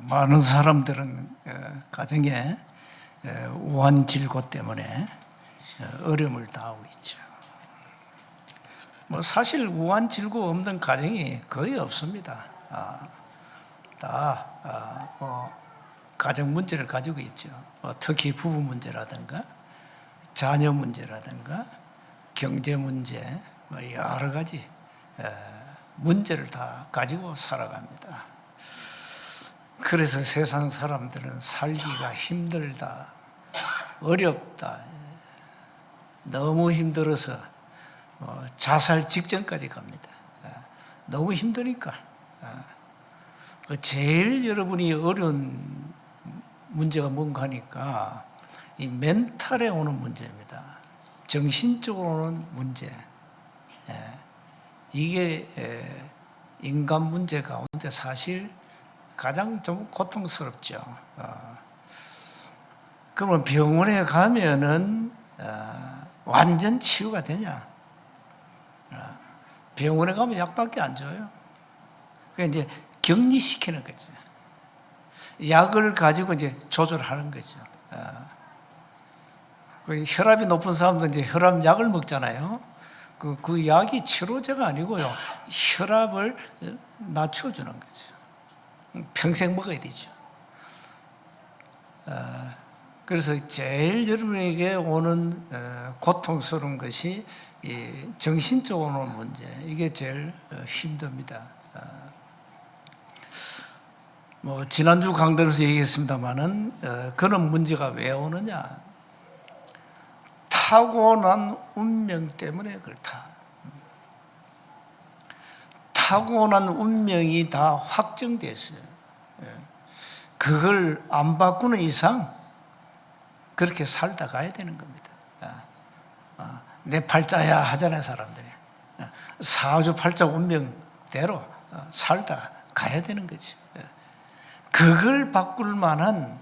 많은 사람들은 가정에 우환질고 때문에 어려움을 당하고 있죠. 사실 우환질고 없는 가정이 거의 없습니다. 다 가정 문제를 가지고 있죠. 특히 부부 문제라든가 자녀 문제라든가 경제 문제, 여러 가지 문제를 다 가지고 살아갑니다. 그래서 세상 사람들은 살기가 힘들다, 어렵다, 너무 힘들어서 자살 직전까지 갑니다. 너무 힘드니까. 제일 여러분이 어려운 문제가 뭔가 하니까 이 멘탈에 오는 문제입니다. 정신적으로 오는 문제. 이게 인간 문제 가운데 사실 가장 좀 고통스럽죠. 그러면 병원에 가면은 완전 치유가 되냐? 병원에 가면 약밖에 안 줘요. 그러니까 이제 격리시키는 거죠. 약을 가지고 이제 조절하는 거죠. 혈압이 높은 사람도 이제 혈압약을 먹잖아요. 그 약이 치료제가 아니고요. 혈압을 낮춰주는 거죠. 평생 먹어야 되죠. 그래서 제일 여러분에게 오는 고통스러운 것이 이 정신적으로 오는 문제. 이게 제일 힘듭니다. 지난주 강단에서 얘기했습니다마는 그런 문제가 왜 오느냐? 타고난 운명 때문에 그렇다. 타고난 운명이 다 확정됐어요. 그걸 안 바꾸는 이상 그렇게 살다 가야 되는 겁니다. 내 팔자야 하잖아요, 사람들이. 사주팔자 운명대로 살다 가야 되는 거지. 그걸 바꿀 만한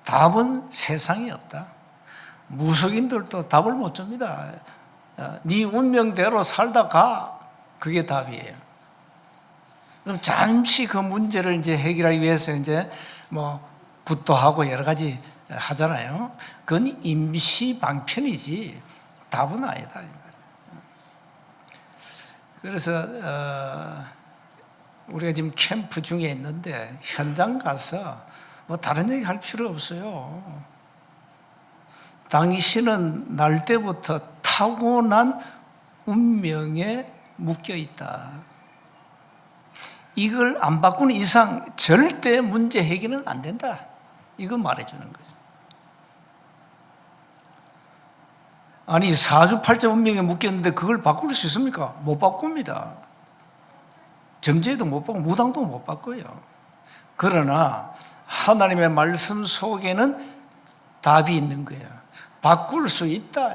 답은 세상에 없다. 무속인들도 답을 못 줍니다. 네 운명대로 살다 가. 그게 답이에요. 그럼 잠시 그 문제를 이제 해결하기 위해서 이제 굿도 하고 여러 가지 하잖아요. 그건 임시 방편이지 답은 아니다. 그래서 우리가 지금 캠프 중에 있는데 현장 가서 다른 얘기 할 필요 없어요. 당신은 날 때부터 타고난 운명에 묶여 있다. 이걸 안 바꾸는 이상 절대 문제 해결은 안 된다. 이거 말해주는 거죠. 아니 사주팔자 운명에 묶였는데 그걸 바꿀 수 있습니까? 못 바꿉니다. 점제도 못 바꾸고 무당도 못 바꿔요. 그러나 하나님의 말씀 속에는 답이 있는 거예요. 바꿀 수 있다.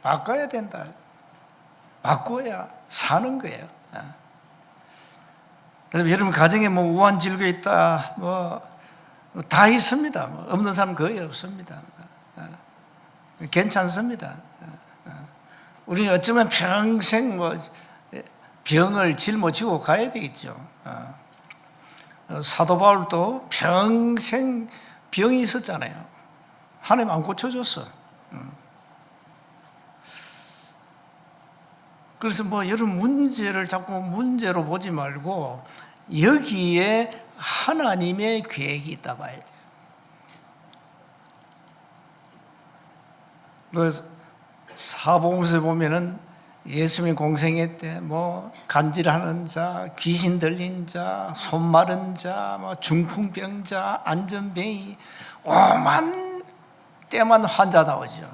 바꿔야 된다. 바꿔야 사는 거예요. 그래서 여러분 가정에 우환질고 있다, 다 있습니다. 없는 사람 거의 없습니다. 괜찮습니다. 우리는 어쩌면 평생 병을 짊어지고 가야 되겠죠. 사도 바울도 평생 병이 있었잖아요. 하나님 안 고쳐줬어. 그래서 여러분 문제를 자꾸 문제로 보지 말고 여기에 하나님의 계획이 있다 봐야 돼요. 그 사복음서에 보면은 예수님 공생애 때 간질하는 자, 귀신 들린 자, 손 마른 자, 중풍병자, 안전뱅이 오만 때만 환자 나오죠.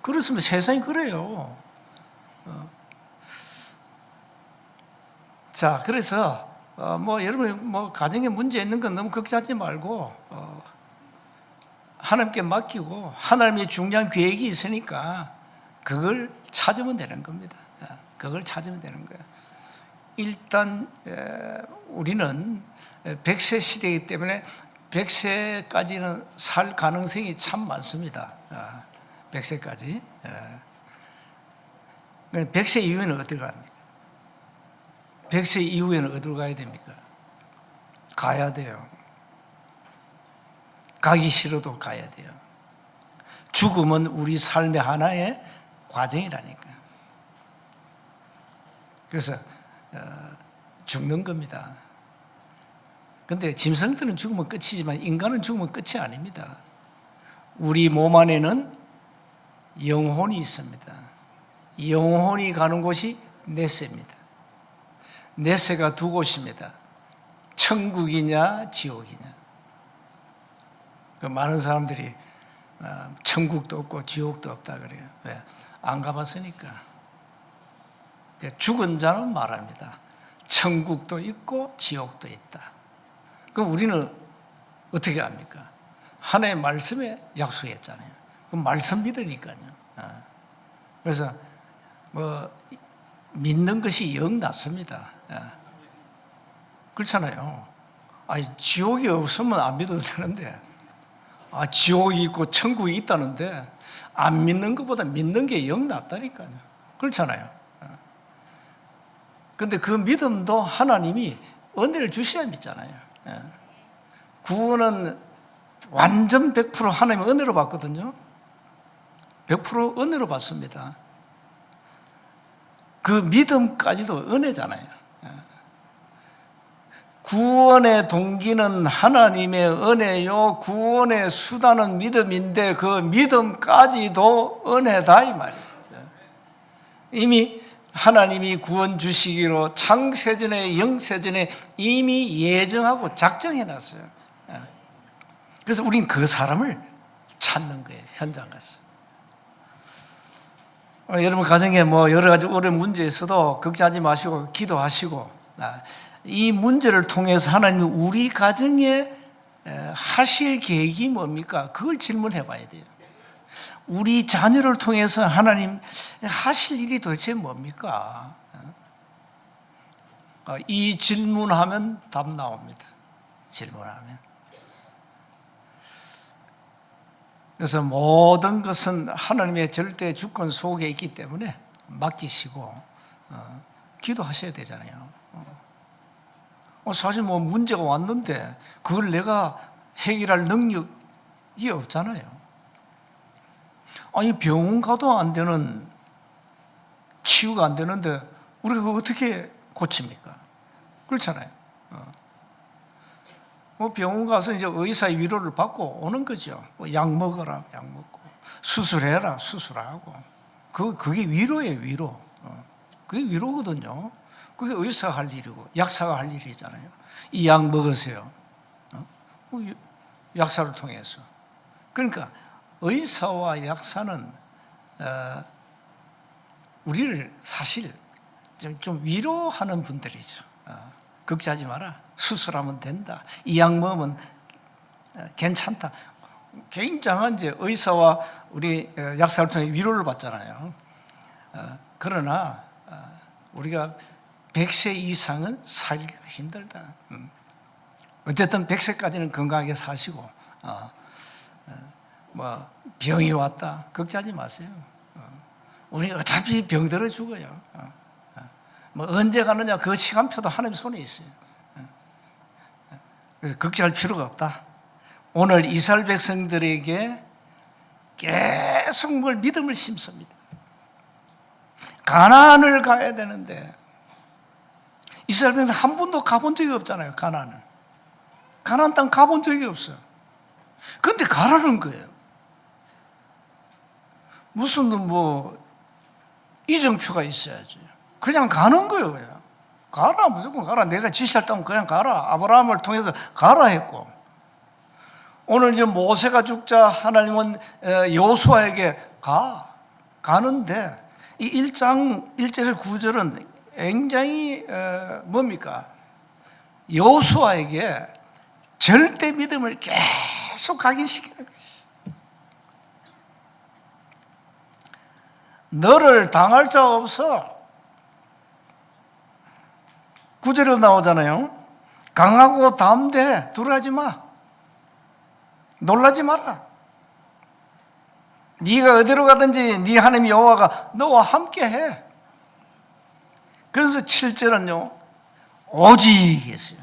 그렇습니다. 세상이 그래요. 자, 그래서 여러분 가정에 문제 있는 건 너무 걱정하지 말고 하나님께 맡기고 하나님의 중요한 계획이 있으니까 그걸 찾으면 되는 겁니다. 그걸 찾으면 되는 거예요. 일단 우리는 100세 시대이기 때문에 100세까지는 살 가능성이 참 많습니다. 100세까지. 100세 이후에는 어디로 갑니까? 100세 이후에는 어디로 가야 됩니까? 가야 돼요. 가기 싫어도 가야 돼요. 죽음은 우리 삶의 하나의 과정이라니까요. 그래서 죽는 겁니다. 그런데 짐승들은 죽으면 끝이지만 인간은 죽으면 끝이 아닙니다. 우리 몸 안에는 영혼이 있습니다. 영혼이 가는 곳이 내세입니다. 내세가 두 곳입니다. 천국이냐 지옥이냐. 많은 사람들이 천국도 없고 지옥도 없다 그래요. 왜? 안 가봤으니까. 죽은 자는 말합니다. 천국도 있고 지옥도 있다. 그럼 우리는 어떻게 합니까? 하나님의 말씀에 약속했잖아요. 그럼 말씀 믿으니까요. 그래서 믿는 것이 영 낫습니다. 그렇잖아요. 아니, 지옥이 없으면 안 믿어도 되는데, 지옥이 있고 천국이 있다는데 안 믿는 것보다 믿는 게 영 낫다니까요. 그렇잖아요. 그런데 그 믿음도 하나님이 은혜를 주셔야 믿잖아요. 구원은 완전 100% 하나님의 은혜로 받거든요. 100% 은혜로 받습니다. 그 믿음까지도 은혜잖아요. 구원의 동기는 하나님의 은혜요, 구원의 수단은 믿음인데 그 믿음까지도 은혜다 이 말이에요. 이미 하나님이 구원 주시기로 창세전에 영세전에 이미 예정하고 작정해놨어요. 그래서 우린 그 사람을 찾는 거예요. 현장 가서. 여러분 가정에 여러 가지 어려운 문제 있어도 걱정하지 마시고 기도하시고, 이 문제를 통해서 하나님이 우리 가정에 하실 계획이 뭡니까? 그걸 질문해 봐야 돼요. 우리 자녀를 통해서 하나님 하실 일이 도대체 뭡니까? 이 질문하면 답 나옵니다. 질문하면. 그래서 모든 것은 하나님의 절대 주권 속에 있기 때문에 맡기시고 기도하셔야 되잖아요. 사실 문제가 왔는데 그걸 내가 해결할 능력이 없잖아요. 아니, 병원 가도 안 되는, 치유가 안 되는데 우리가 그걸 어떻게 고칩니까? 그렇잖아요. 병원 가서 이제 의사의 위로를 받고 오는 거죠. 약 먹어라, 약 먹고. 수술해라, 수술하고. 그게 위로예요, 위로. 그게 위로거든요. 그게 의사가 할 일이고, 약사가 할 일이잖아요. 이 약 먹으세요. 약사를 통해서. 그러니까, 의사와 약사는, 우리를 사실 좀 위로하는 분들이죠. 걱정하지 마라. 수술하면 된다. 이 약 먹으면 괜찮다. 굉장한 이제 의사와 우리 약사를 통해 위로를 받잖아요. 그러나 우리가 100세 이상은 살기가 힘들다. 어쨌든 100세까지는 건강하게 사시고, 병이 왔다. 걱정하지 마세요. 우리 어차피 병들어 죽어요. 언제 가느냐 그 시간표도 하나님 손에 있어요. 그래서 걱정할 필요가 없다. 오늘 이스라엘 백성들에게 계속 믿음을 심습니다. 가나안을 가야 되는데 이스라엘 백성들 한 번도 가본 적이 없잖아요. 가나안 땅 가본 적이 없어요. 그런데 가라는 거예요. 무슨 이정표가 있어야지. 그냥 가는 거예요. 그냥 가라, 무조건 가라. 내가 지시할 때면 그냥 가라. 아브라함을 통해서 가라 했고, 오늘 이제 모세가 죽자 하나님은 여호수아에게 가는데 이 1장 1절에서 9절은 굉장히 뭡니까? 여호수아에게 절대 믿음을 계속 각인시키는 것이. 너를 당할 자 없어. 9절에 나오잖아요. 강하고 담대 두려워하지 마. 놀라지 마라. 네가 어디로 가든지 네 하나님 여호와가 너와 함께해. 그래서 7절은요. 오직 했어요.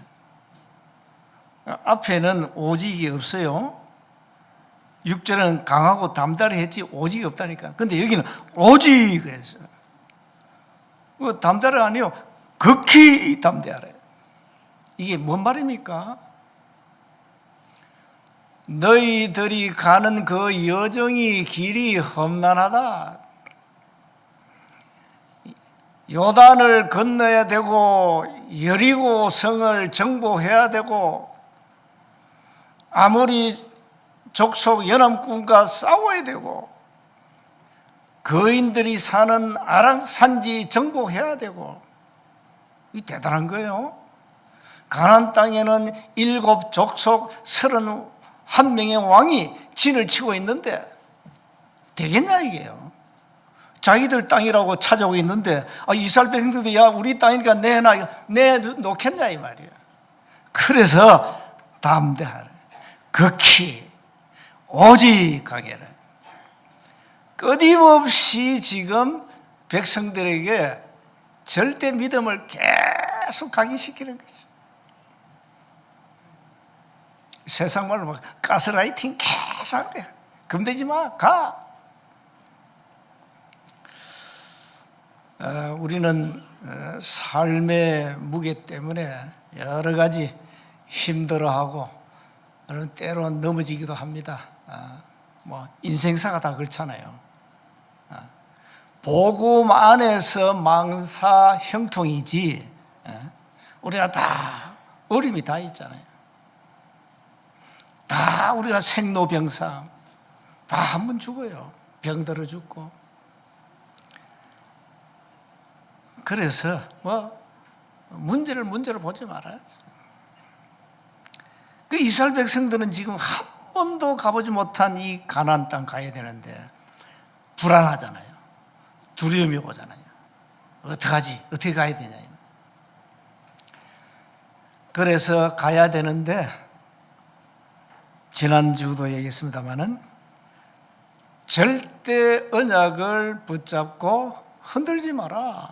앞에는 오직이 없어요. 6절은 강하고 담대하라 했지 오직이 없다니까. 근데 여기는 오직 그랬어요. 담대하라 아니요, 극히 담대하라. 이게 뭔 말입니까? 너희들이 가는 그 여정이 길이 험난하다. 요단을 건너야 되고 여리고 성을 정복해야 되고 아모리 족속 연합군과 싸워야 되고 거인들이 사는 아랑 산지 정복해야 되고, 이 대단한 거예요. 가나안 땅에는 7 족속 31명의 왕이 진을 치고 있는데 되겠냐 이게요. 자기들 땅이라고 찾아오고 있는데 이스라엘 백성들도 야 우리 땅이니까 내놓겠냐 이 말이에요. 그래서 담대하라, 극히 오직 강해라. 끊임없이 지금 백성들에게 절대 믿음을 계속 각인시키는 거죠. 세상 말로 막 가스라이팅 계속 하는 거야. 겁내지 마, 가. 우리는 삶의 무게 때문에 여러 가지 힘들어하고 때로는 넘어지기도 합니다. 인생사가 다 그렇잖아요. 복음 안에서 망사 형통이지, 우리가 다 어려움이 다 있잖아요. 다 우리가 생로병사, 다 한 번 죽어요. 병들어 죽고. 그래서 문제를 보지 말아야죠. 그 이스라엘 백성들은 지금 한 번도 가보지 못한 이 가나안 땅 가야 되는데 불안하잖아요. 두려움이 오잖아요. 어떡하지? 어떻게 가야 되냐. 그래서 가야 되는데, 지난주도 얘기했습니다마는 절대 언약을 붙잡고 흔들지 마라.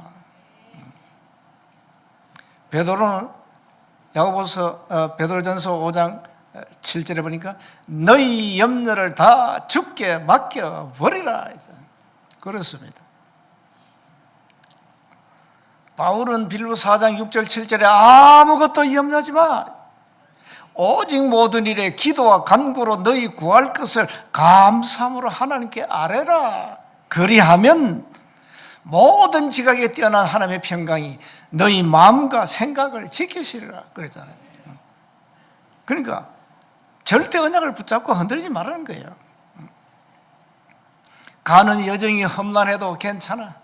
베드로는 베드로전서 5장 7절에 보니까 너희 염려를 다 주께 맡겨 버리라. 그렇습니다. 바울은 빌립보 4장 6절 7절에 아무것도 염려하지 마. 오직 모든 일에 기도와 간구로 너희 구할 것을 감사함으로 하나님께 아뢰라. 그리하면 모든 지각에 뛰어난 하나님의 평강이 너희 마음과 생각을 지키시리라 그랬잖아요. 그러니까 절대 언약을 붙잡고 흔들지 말라는 거예요. 가는 여정이 험난해도 괜찮아.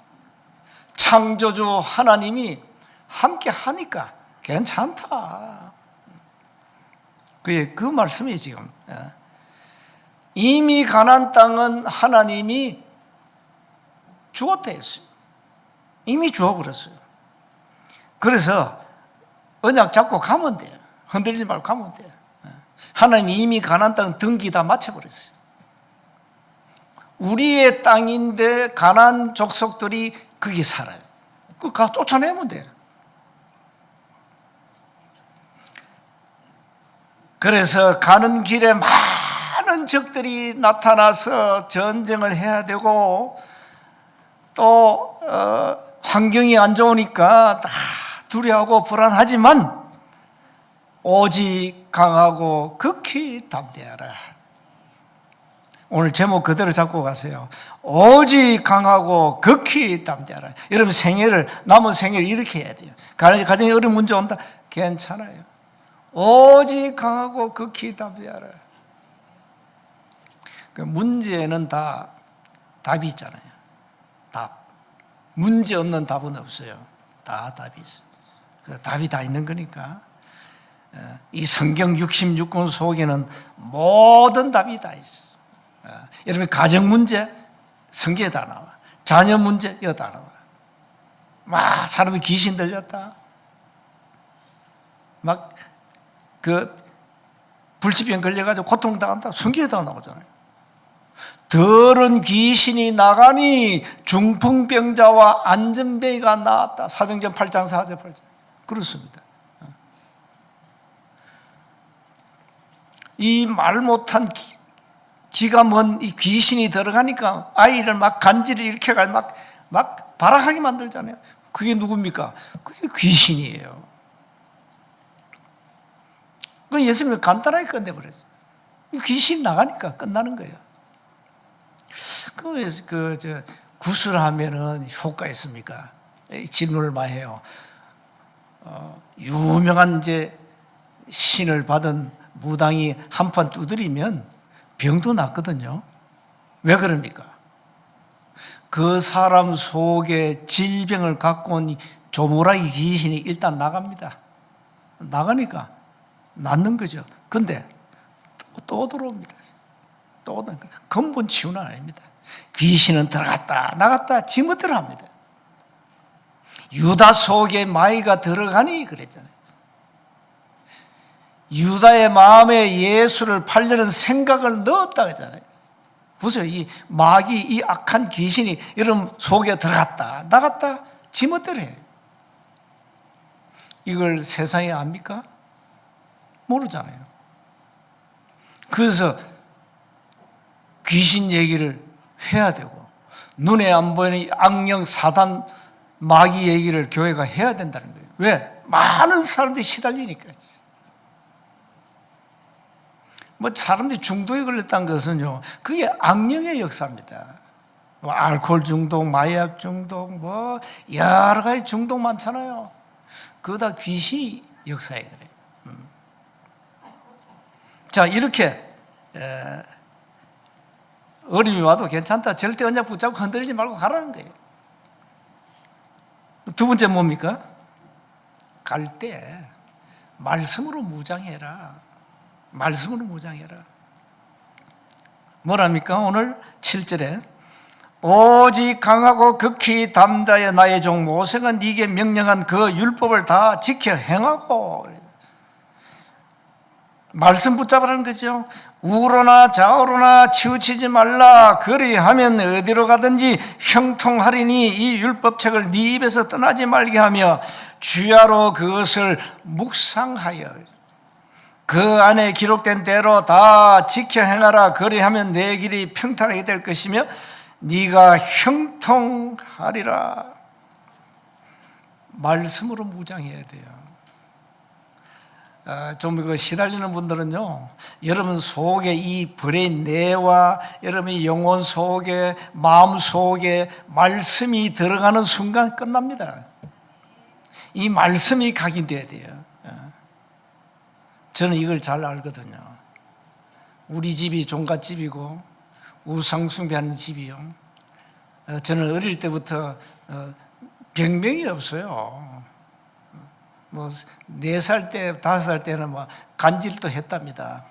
창조주 하나님이 함께 하니까 괜찮다. 그 말씀이 지금. 이미 가나안 땅은 하나님이 주었다 했어요. 이미 주어버렸어요. 그래서 언약 잡고 가면 돼요. 흔들리지 말고 가면 돼요. 하나님이 이미 가나안 땅 등기 다 마쳐버렸어요. 우리의 땅인데 가나안 족속들이 거기 살아요. 그거 쫓아내면 돼요. 그래서 가는 길에 많은 적들이 나타나서 전쟁을 해야 되고, 또 환경이 안 좋으니까 다 두려워하고 불안하지만 오직 강하고 극히 담대하라. 오늘 제목 그대로 잡고 가세요. 오직 강하고 극히 담대하라. 여러분 남은 생애를 이렇게 해야 돼요. 가정에 어려운 문제 온다? 괜찮아요. 오직 강하고 극히 담대하라. 그 문제는 다 답이 있잖아요. 답. 문제 없는 답은 없어요. 다 답이 있어요. 그 답이 다 있는 거니까. 이 성경 66권 속에는 모든 답이 다 있어요. 여러분 가정 문제 성경에 다 나와. 자녀 문제 여기 다 나와. 막 사람이 귀신 들렸다. 막 불치병 걸려가지고 고통당한다. 성경에 다 나오잖아요. 더러운 귀신이 나가니 중풍병자와 안전뱅이가 나왔다. 사도행전 8장 4절 8절. 그렇습니다. 이 말 못한 기가 먼 이 귀신이 들어가니까 아이를 막 간지를 일으켜가 막 발악하게 만들잖아요. 그게 누굽니까? 그게 귀신이에요. 그 예수님은 간단하게 끝내버렸어요. 귀신이 나가니까 끝나는 거예요. 구슬하면은 효과 있습니까? 질문을 많이 해요. 유명한 이제 신을 받은 무당이 한판 두드리면 병도 낫거든요. 왜 그럽니까? 그 사람 속에 질병을 갖고 온 조무라기 귀신이 일단 나갑니다. 나가니까 낫는 거죠. 근데 또 들어옵니다. 또 근본 치유는 아닙니다. 귀신은 들어갔다 나갔다 지멋대로 합니다. 유다 속에 마귀가 들어가니 그랬잖아요. 유다의 마음에 예수를 팔려는 생각을 넣었다 했잖아요. 보세요. 이 마귀, 이 악한 귀신이 여러분 속에 들어갔다 나갔다 지멋대로 해요. 이걸 세상이 압니까? 모르잖아요. 그래서 귀신 얘기를 해야 되고 눈에 안 보이는 악령 사단 마귀 얘기를 교회가 해야 된다는 거예요. 왜? 많은 사람들이 시달리니까. 사람들이 중독에 걸렸다는 것은요, 그게 악령의 역사입니다. 알코올 중독, 마약 중독, 여러 가지 중독 많잖아요. 그거 다 귀신이 역사에 그래요. 자, 이렇게 어림이 와도 괜찮다. 절대 언약 붙잡고 흔들리지 말고 가라는 거예요. 두 번째 뭡니까? 갈 때 말씀으로 무장해라. 말씀으로 무장해라. 뭐랍니까? 오늘 7절에 오직 강하고 극히 담대하여 나의 종 모세가 네게 명령한 그 율법을 다 지켜 행하고. 말씀 붙잡으라는 거죠. 우로나 좌우로나 치우치지 말라. 그리하면 어디로 가든지 형통하리니 이 율법책을 네 입에서 떠나지 말게 하며 주야로 그것을 묵상하여 그 안에 기록된 대로 다 지켜 행하라. 그리하면 내 길이 평탄하게 될 것이며 네가 형통하리라. 말씀으로 무장해야 돼요. 좀 시달리는 분들은요, 여러분 속에 이 브레인 뇌와 여러분의 영혼 속에 마음 속에 말씀이 들어가는 순간 끝납니다. 이 말씀이 각인돼야 돼요. 저는 이걸 잘 알거든요. 우리 집이 종갓집이고 우상숭배하는 집이요. 저는 어릴 때부터 병명이 없어요. 4살 때, 5살 때는 간질도 했답니다.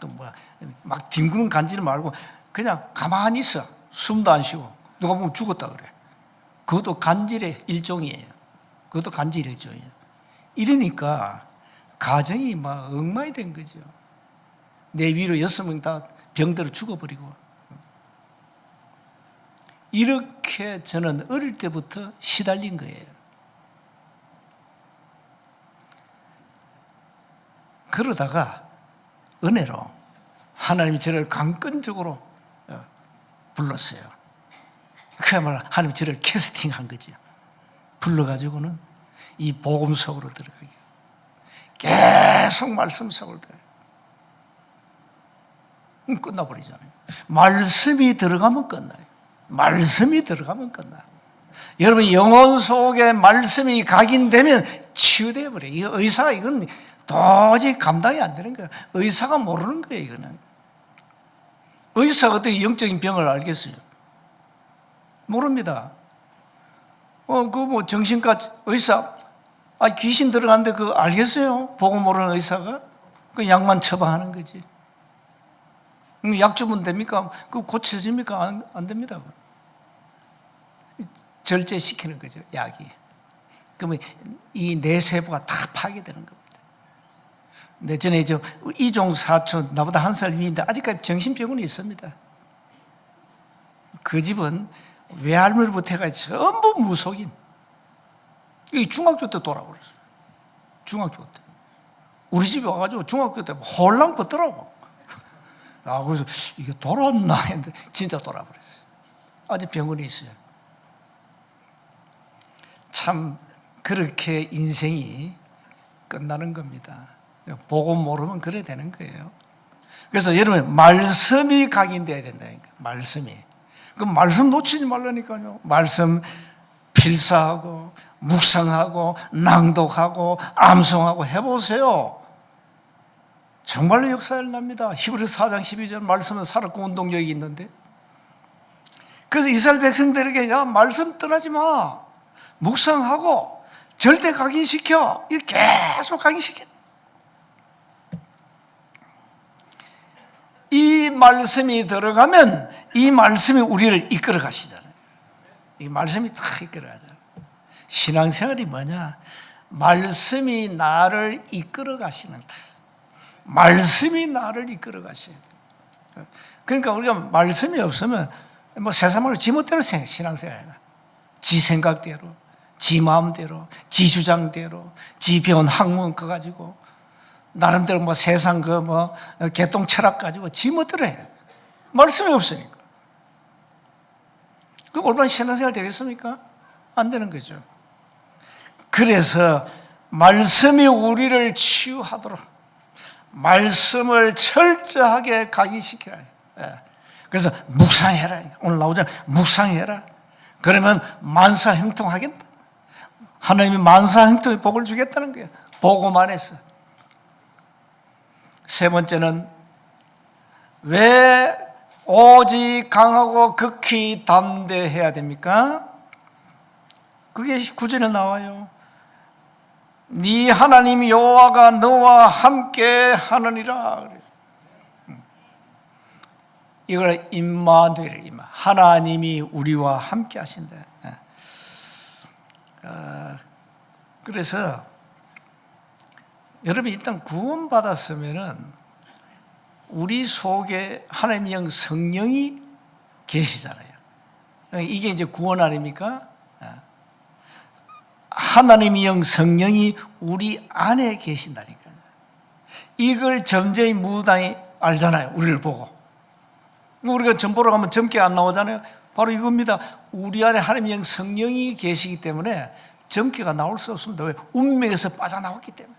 막 뒹구는 간질 말고 그냥 가만히 있어. 숨도 안 쉬고. 누가 보면 죽었다 그래. 그것도 간질의 일종이에요. 그것도 간질 일종이에요. 이러니까 가정이 막 엉망이 된 거죠. 내 위로 6명 다 병들어 죽어버리고. 이렇게 저는 어릴 때부터 시달린 거예요. 그러다가 은혜로 하나님이 저를 강권적으로 불렀어요. 그야말로 하나님이 저를 캐스팅한 거죠. 불러가지고는 이 복음 속으로 들어가게. 계속 말씀 속으로 들어가요. 끝나버리잖아요. 말씀이 들어가면 끝나요. 말씀이 들어가면 끝나요. 여러분 영혼 속에 말씀이 각인되면 치유되어 버려요. 이 의사가 이건 도저히 감당이 안 되는 거예요. 의사가 모르는 거예요. 이거는 의사가 어떻게 영적인 병을 알겠어요? 모릅니다. 정신과 의사, 귀신 들어갔는데 그거 알겠어요? 보고 모르는 의사가? 그 약만 처방하는 거지. 약 주면 됩니까? 그거 고쳐집니까? 안 됩니다. 절제시키는 거죠, 약이. 그러면 이 뇌세포가 다 파괴되는 겁니다. 근데 전에 이종 사촌, 나보다 1살 위인데 아직까지 정신병원이 있습니다. 그 집은 외할머니부터 해가지고 전부 무속인. 중학교 때 돌아버렸어요. 중학교 때. 우리 집에 와가지고 중학교 때 홀랑 벗더라고. 그래서 이게 돌았나 했는데 진짜 돌아버렸어요. 아직 병원에 있어요. 참 그렇게 인생이 끝나는 겁니다. 보고 모르면 그래 되는 거예요. 그래서 여러분 말씀이 각인돼야 된다니까. 말씀이. 그 말씀 놓치지 말라니까요. 말씀 필사하고 묵상하고 낭독하고 암송하고 해보세요. 정말로 역사 일어납니다. 히브리서 4장 12절 말씀은 살았고 운동력이 있는데, 그래서 이스라엘 백성들에게 야 말씀 떠나지 마, 묵상하고 절대 각인시켜. 이거 계속 각인시켜. 이 말씀이 들어가면 이 말씀이 우리를 이끌어 가시잖아요. 이 말씀이 다 이끌어 가잖아요. 신앙생활이 뭐냐? 말씀이 나를 이끌어 가시는다. 말씀이 나를 이끌어 가셔야 돼요. 그러니까 우리가 말씀이 없으면 뭐 세상으로 지멋대로 신앙생활, 지 생각대로, 지 마음대로, 지 주장대로, 지 배운 학문 거 가지고 나름대로 뭐 세상 그 뭐 개똥 철학 가지고 지멋대로 해. 말씀이 없으니까. 그 올바른 신앙생활 되겠습니까? 안 되는 거죠. 그래서 말씀이 우리를 치유하도록 말씀을 철저하게 각인시키라. 그래서 묵상해라. 오늘 나오잖아. 묵상해라. 그러면 만사형통하겠다. 하나님이 만사형통의 복을 주겠다는 거예요. 보고만 해서. 세 번째는 왜 오직 강하고 극히 담대해야 됩니까? 그게 9절에 나와요. 네 하나님 여호와가 너와 함께 하느니라. 이걸 임마누엘, 하나님이 우리와 함께 하신다. 그래서 여러분 일단 구원받았으면은 우리 속에 하나님의 영 성령이 계시잖아요. 이게 이제 구원 아닙니까? 하나님의 영 성령이 우리 안에 계신다니까요. 이걸 점쟁이 무당이 알잖아요. 우리를 보고. 우리가 점 보러 가면 점괘 안 나오잖아요. 바로 이겁니다. 우리 안에 하나님의 영 성령이 계시기 때문에 점괘가 나올 수 없습니다. 왜? 운명에서 빠져나왔기 때문에.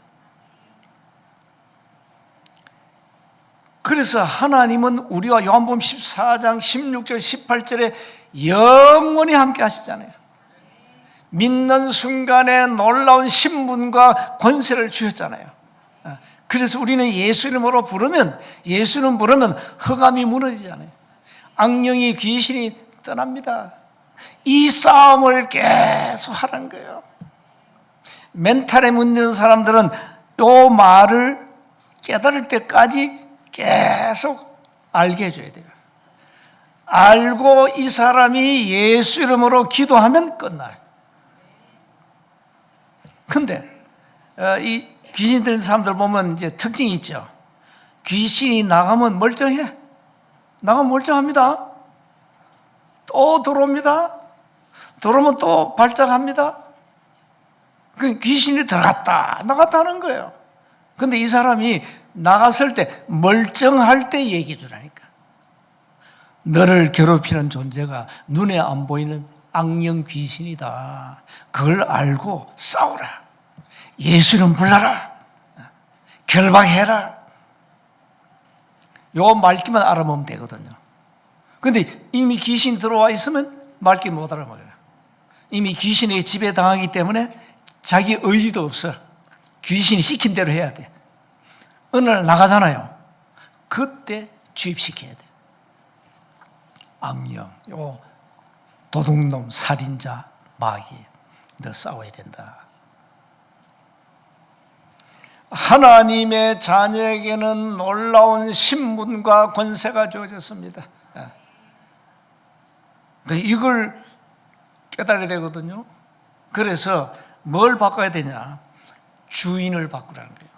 그래서 하나님은 우리와 요한복음 14장 16절 18절에 영원히 함께 하시잖아요. 믿는 순간에 놀라운 신분과 권세를 주셨잖아요. 그래서 우리는 예수 이름으로 부르면, 예수 이름 부르면 흑암이 무너지잖아요. 악령이 귀신이 떠납니다. 이 싸움을 계속 하라는 거예요. 멘탈에 문제는 사람들은 이 말을 깨달을 때까지 계속 알게 해줘야 돼요. 알고 이 사람이 예수 이름으로 기도하면 끝나요. 근데 이 귀신 들린 사람들 보면 이제 특징이 있죠. 귀신이 나가면 멀쩡해. 나가면 멀쩡합니다. 또 들어옵니다. 들어오면 또 발작합니다. 그 귀신이 들어갔다 나갔다 하는 거예요. 근데 이 사람이 나갔을 때 멀쩡할 때 얘기해 주라니까. 너를 괴롭히는 존재가 눈에 안 보이는 악령 귀신이다. 그걸 알고 싸우라. 예수 이름 불러라. 결박해라. 요 말귀만 알아보면 되거든요. 근데 이미 귀신 들어와 있으면 말귀 못 알아먹어요. 이미 귀신에게 지배당하기 때문에 자기 의지도 없어. 귀신이 시킨 대로 해야 돼. 어느 날 나가잖아요. 그때 주입시켜야 돼. 악령, 요 도둑놈, 살인자, 마귀, 너 싸워야 된다. 하나님의 자녀에게는 놀라운 신분과 권세가 주어졌습니다. 이걸 깨달아야 되거든요. 그래서 뭘 바꿔야 되냐? 주인을 바꾸라는 거예요.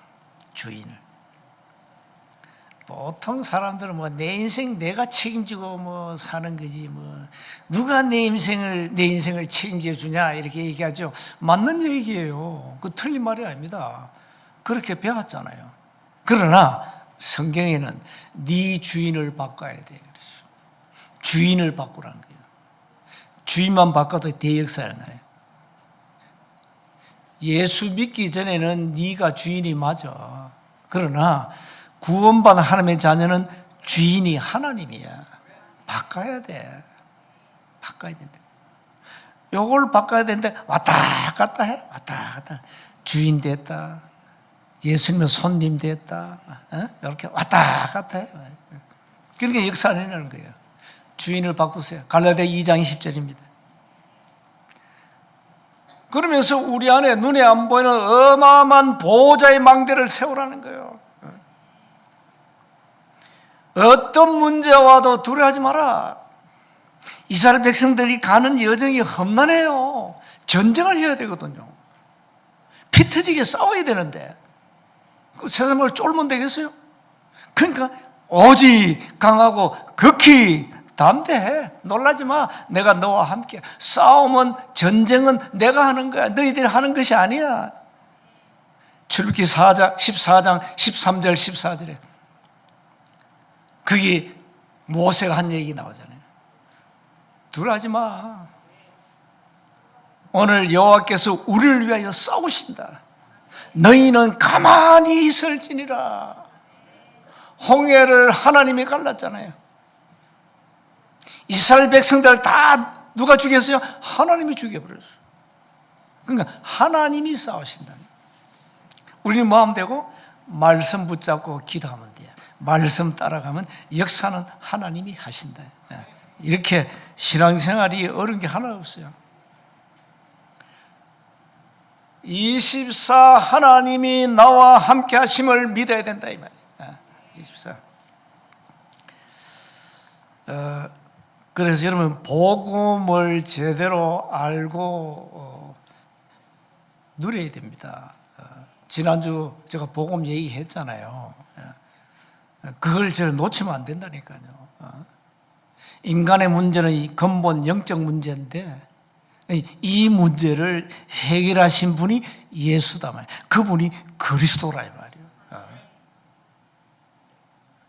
주인을. 보통 사람들은 뭐 내 인생 내가 책임지고 뭐 사는 거지 뭐 누가 내 인생을 책임져 주냐 이렇게 얘기하죠. 맞는 얘기예요. 그 틀린 말이 아닙니다. 그렇게 배웠잖아요. 그러나 성경에는 네 주인을 바꿔야 돼. 주인을 바꾸라는 거예요. 주인만 바꿔도 대역사를 나요. 예수 믿기 전에는 네가 주인이 맞아. 그러나 구원받은 하나님의 자녀는 주인이 하나님이야. 바꿔야 돼. 바꿔야 된다. 요걸 바꿔야 되는데 왔다 갔다 해. 왔다 갔다. 주인 됐다. 예수님은 손님 됐다. 이렇게 왔다 갔다 해. 그러니까 역사를 해내는 거예요. 주인을 바꾸세요. 갈라디아 2장 20절입니다. 그러면서 우리 안에 눈에 안 보이는 어마어마한 보호자의 망대를 세우라는 거예요. 어떤 문제가 와도 두려워하지 마라. 이스라엘 백성들이 가는 여정이 험난해요. 전쟁을 해야 되거든요. 피 터지게 싸워야 되는데 그 세상을 쫄면 되겠어요? 그러니까 오직 강하고 극히 담대해. 놀라지 마. 내가 너와 함께. 싸움은, 전쟁은 내가 하는 거야. 너희들이 하는 것이 아니야. 출애굽기 14장 13절 14절에 거기 모세가 한 얘기 나오잖아요. 두려워하지 마. 오늘 여호와께서 우리를 위하여 싸우신다. 너희는 가만히 있을지니라. 홍해를 하나님이 갈랐잖아요. 이스라엘 백성들 다 누가 죽였어요? 하나님이 죽여버렸어요. 그러니까 하나님이 싸우신다는 거예요. 우리는 뭐 하면 되고? 말씀 붙잡고 기도하면 돼요. 말씀 따라가면 역사는 하나님이 하신다. 이렇게 신앙생활이 어려운 게 하나 없어요. 24 하나님이 나와 함께 하심을 믿어야 된다 이 말이에요. 24. 그래서 여러분 복음을 제대로 알고 누려야 됩니다. 지난주 제가 복음 얘기했잖아요. 그걸 제가 놓치면 안 된다니까요. 인간의 문제는 이 근본 영적 문제인데 이 문제를 해결하신 분이 예수다 말이에요. 그분이 그리스도라 이 말이에요.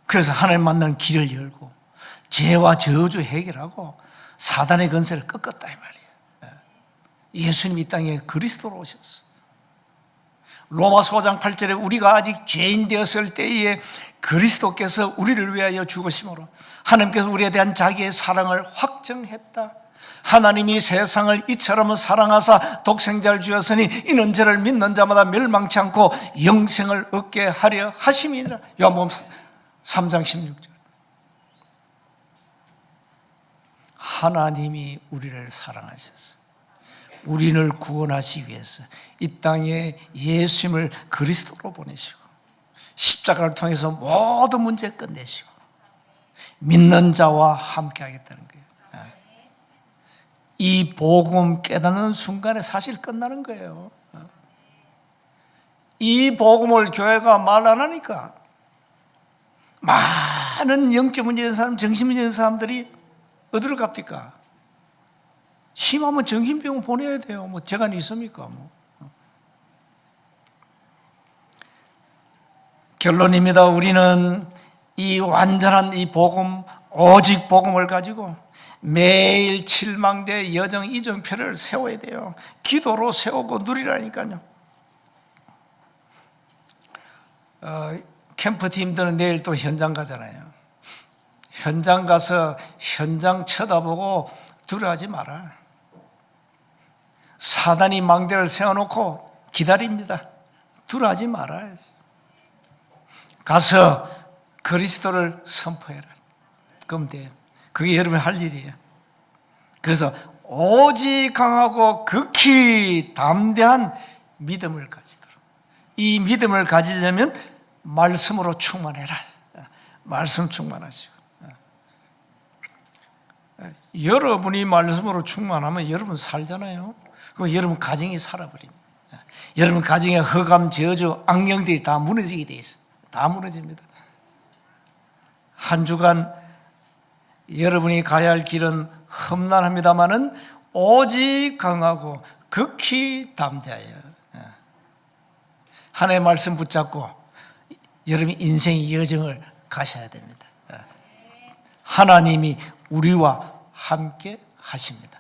그래서 하나님 만나는 길을 열고 죄와 저주 해결하고 사단의 권세를 꺾었다 이 말이에요. 예수님이 이 땅에 그리스도로 오셨어. 로마서 5장 8절에 우리가 아직 죄인 되었을 때에 그리스도께서 우리를 위하여 죽으심으로 하나님께서 우리에 대한 자기의 사랑을 확정했다. 하나님이 세상을 이처럼 사랑하사 독생자를 주었으니 이는 저를 믿는 자마다 멸망치 않고 영생을 얻게 하려 하심이니라. 요한복음 3장 16절. 하나님이 우리를 사랑하셔서 우리를 구원하시기 위해서 이 땅에 예수님을 그리스도로 보내시고 십자가를 통해서 모든 문제 끝내시고 믿는 자와 함께 하겠다는 거예요. 이 복음 깨닫는 순간에 사실 끝나는 거예요. 이 복음을 교회가 말 안 하니까 많은 영적 문제 있는 사람, 정신 문제 있는 사람들이 어디로 갑니까? 심하면 정신병원 보내야 돼요. 뭐 재간이 있습니까? 뭐. 결론입니다. 우리는 이 완전한 이 복음, 오직 복음을 가지고 매일 칠망대 여정 이정표를 세워야 돼요. 기도로 세우고 누리라니까요. 캠프팀들은 내일 또 현장 가잖아요. 현장 가서 현장 쳐다보고 두려워하지 마라. 사단이 망대를 세워놓고 기다립니다. 두려워하지 말아요. 가서 그리스도를 선포해라. 그럼 돼요. 그게 여러분이 할 일이에요. 그래서 오직 강하고 극히 담대한 믿음을 가지도록. 이 믿음을 가지려면 말씀으로 충만해라. 말씀 충만하시고. 여러분이 말씀으로 충만하면 여러분 살잖아요. 그럼 여러분 가정이 살아버립니다. 여러분 가정에 허감, 저주, 악령들이 다 무너지게 돼 있어요. 다 무너집니다. 한 주간 여러분이 가야 할 길은 험난합니다마는 오직 강하고 극히 담대하여 하나님의 말씀 붙잡고 여러분 인생의 여정을 가셔야 됩니다. 하나님이 우리와 함께 하십니다.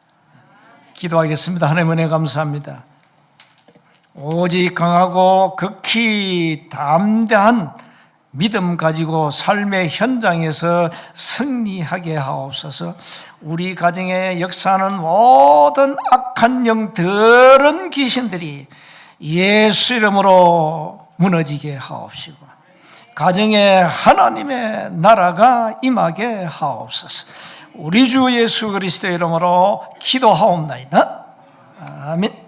기도하겠습니다. 하나님 은혜 감사합니다. 오직 강하고 극히 담대한 믿음 가지고 삶의 현장에서 승리하게 하옵소서. 우리 가정에 역사하는 모든 악한 영들은 귀신들이 예수 이름으로 무너지게 하옵시고, 가정에 하나님의 나라가 임하게 하옵소서. 우리 주 예수 그리스도 이름으로 기도하옵나이다. 아멘.